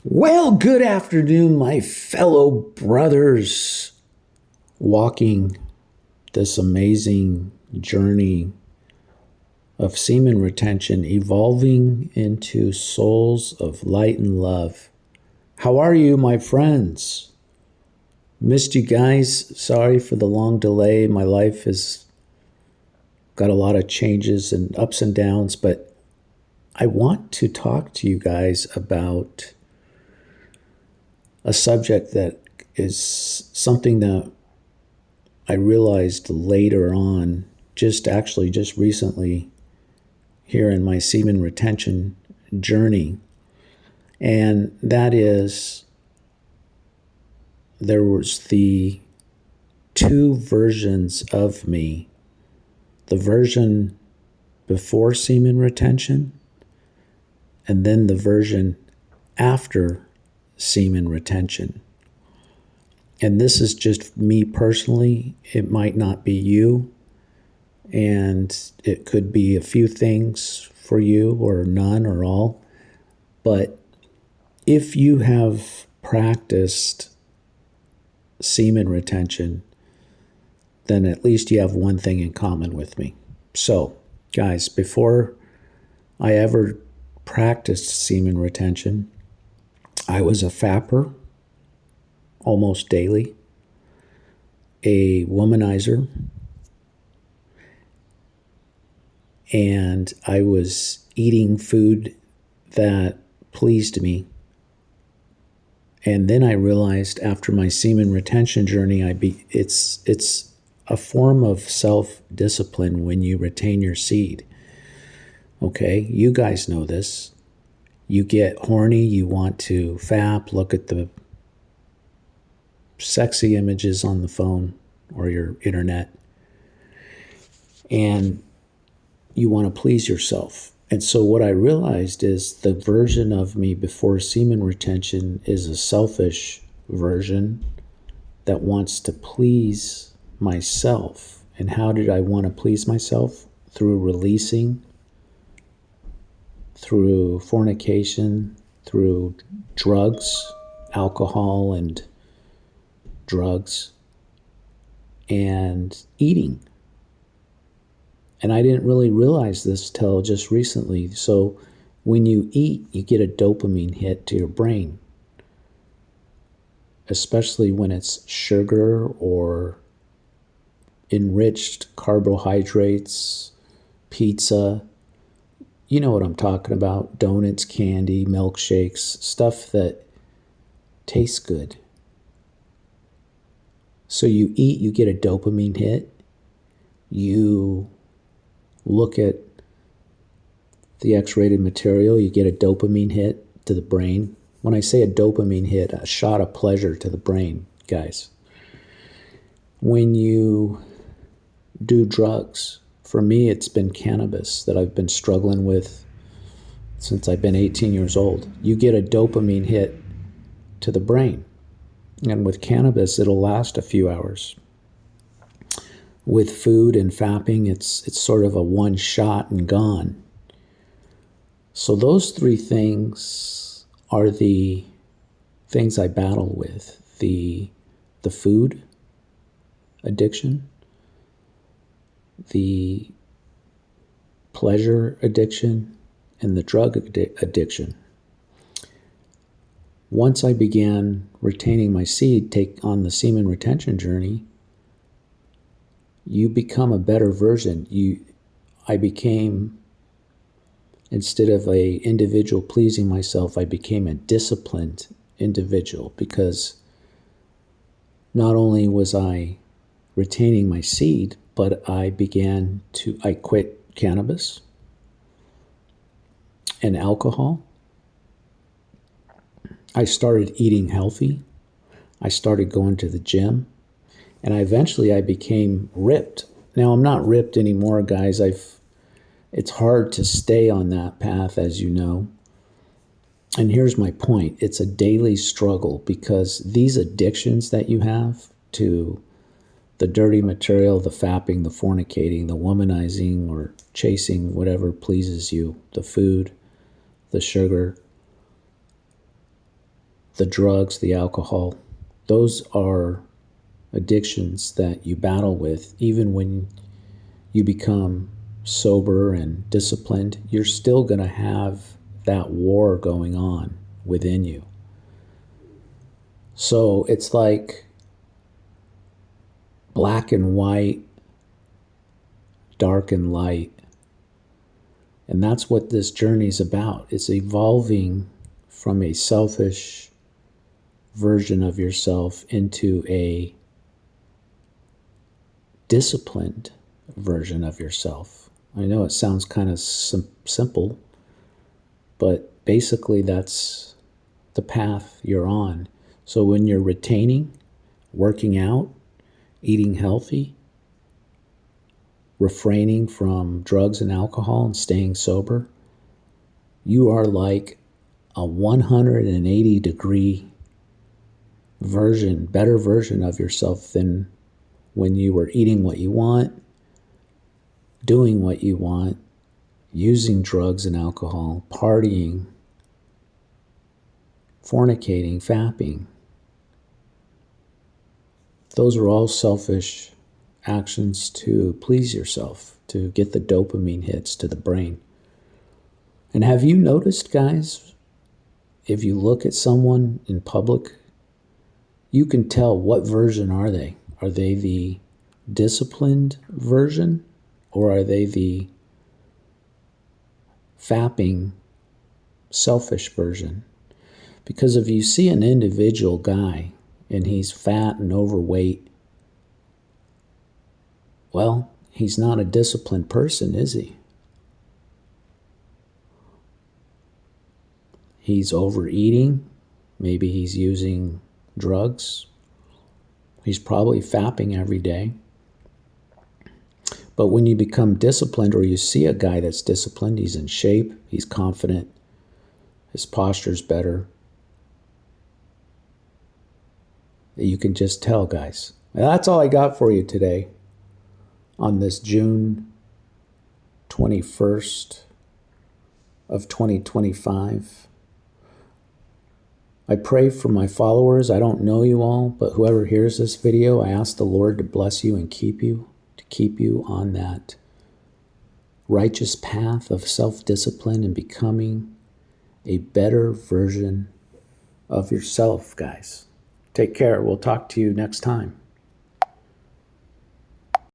Well, good afternoon, my fellow brothers, walking this amazing journey of semen retention, evolving into souls of light and love. How are you, my friends? Missed you guys. Sorry for the long delay. My life has got a lot of changes and ups and downs, but I want to talk to you guys about a subject that is something that I realized later on, just recently here in my semen retention journey. And that is, there was the two versions of me, the version before semen retention, and then the version after semen retention. And this is just me personally. It might not be you, and it could be a few things for you, or none, or all. But if you have practiced semen retention, then at least you have one thing in common with me. So, guys, before I ever practiced semen retention, I was a fapper almost daily, a womanizer, and I was eating food that pleased me. And then I realized after my semen retention journey, it's a form of self-discipline when you retain your seed. Okay, you guys know this. You get horny, you want to fap, look at the sexy images on the phone or your internet, and you want to please yourself. And so what I realized is the version of me before semen retention is a selfish version that wants to please myself. And how did I want to please myself? Through releasing, through fornication, through drugs, alcohol and drugs, and eating. And I didn't really realize this till just recently. So when you eat, you get a dopamine hit to your brain, especially when it's sugar or enriched carbohydrates, pizza. You know what I'm talking about. Donuts, candy, milkshakes, stuff that tastes good. So you eat, you get a dopamine hit. You look at the X-rated material, you get a dopamine hit to the brain. When I say a dopamine hit, a shot of pleasure to the brain, guys. When you do drugs, for me it's been cannabis that I've been struggling with since I've been 18 years old. You get a dopamine hit to the brain. And with cannabis, it'll last a few hours. With food and fapping, it's sort of a one shot and gone. So those three things are the things I battle with. The food addiction, the pleasure addiction, and the drug addiction. Once I began retaining my seed, take on the semen retention journey, you become a better version. I became, instead of a individual pleasing myself, I became a disciplined individual, because not only was I retaining my seed, but I quit cannabis and alcohol. I started eating healthy. I started going to the gym. And eventually I became ripped. Now I'm not ripped anymore, guys. It's hard to stay on that path, as you know. And here's my point. It's a daily struggle, because these addictions that you have to the dirty material, the fapping, the fornicating, the womanizing, or chasing whatever pleases you, the food, the sugar, the drugs, the alcohol, those are addictions that you battle with. Even when you become sober and disciplined, you're still going to have that war going on within you. So it's like black and white, dark and light. And that's what this journey is about. It's evolving from a selfish version of yourself into a disciplined version of yourself. I know it sounds kind of simple, but basically that's the path you're on. So when you're retaining, working out, eating healthy, refraining from drugs and alcohol and staying sober, you are like a 180-degree version, better version of yourself than when you were eating what you want, doing what you want, using drugs and alcohol, partying, fornicating, fapping. Those are all selfish actions to please yourself, to get the dopamine hits to the brain. And have you noticed, guys, if you look at someone in public, you can tell what version are they. Are they the disciplined version, or are they the fapping, selfish version? Because if you see an individual guy and he's fat and overweight, well, he's not a disciplined person, is he? He's overeating. Maybe he's using drugs. He's probably fapping every day. But when you become disciplined, or you see a guy that's disciplined, he's in shape, he's confident, his posture's better, you can just tell, guys. Well, that's all I got for you today on this June 21st of 2025. I pray for my followers. I don't know you all, but whoever hears this video, I ask the Lord to bless you and keep you, to keep you on that righteous path of self-discipline and becoming a better version of yourself, guys. Take care. We'll talk to you next time.